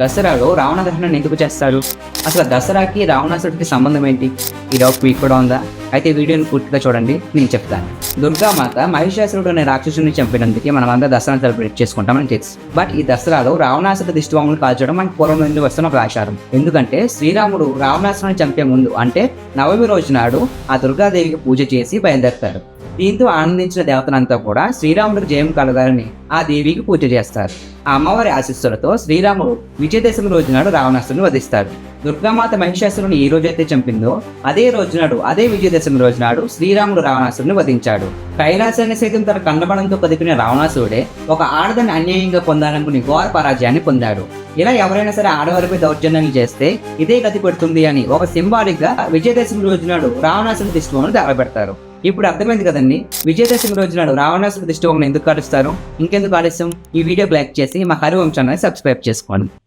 దసరాలో రావణ దహనం ఎందుకు చేస్తారు? అసలు దసరాకి రావణాసుడికి సంబంధం ఏంటి? ఈ డౌట్ మీకు కూడా ఉందా? అయితే వీడియోని పూర్తిగా చూడండి, నేను చెప్తాను. దుర్గామాత మహిషాసురుడు అనే రాక్షసుని చంపినందుకే మనం అందరూ దసరా సెలబ్రేట్ చేసుకుంటామని తెలుసు. బట్ ఈ దసరాలో రావణాసుడి దిష్టిబొమ్మను కాల్చడం మనకు పూర్వం నుండి వస్తున్న ఒక ఆచారం. ఎందుకంటే శ్రీరాముడు రావణాసురుని చంపే ముందు అంటే నవమి రోజు నాడు ఆ దుర్గాదేవికి పూజ చేసి బయలుదేరుతారు. దీంతో ఆనందించిన దేవతలంతా కూడా శ్రీరాముడికి జయం కలగాలని ఆ దేవికి పూజ చేస్తారు. ఆ అమ్మవారి ఆశీస్సులతో శ్రీరాముడు విజయదశమి రోజు నాడు రావణాసురుని వధిస్తాడు. దుర్గామాత మహిషాసురుని ఈ రోజైతే చంపిందో అదే రోజు నాడు, అదే విజయదశమి రోజు నాడు శ్రీరాముడు రావణాసురుని వధించాడు. కైలాసాన్ని సైతం తన కండబలంతో కదిపిన రావణాసురుడే ఒక ఆడదాన్ని అన్యాయంగా పొందాలనుకుని ఘోర పరాజయాన్ని పొందాడు. ఇలా ఎవరైనా సరే ఆడవారిపై దౌర్జన్యాలు చేస్తే ఇదే గతి పెడుతుంది అని ఒక సింబాలిక్ గా విజయదశమి రోజు నాడు రావణాసురుని దిష్టిబొమ్మను తగలబెడతారు. ఇప్పుడు అర్థమైంది కదండి, విజయదశమి రోజు నాడు రావణాసురుని దిష్టిబొమ్మను ఎందుకు కాలుస్తారు? ఇంకెందుకు ఆలస్యం, ఈ వీడియోకి లైక్ చేసి మా హరివంశాన్ని సబ్స్క్రైబ్ చేసుకోండి.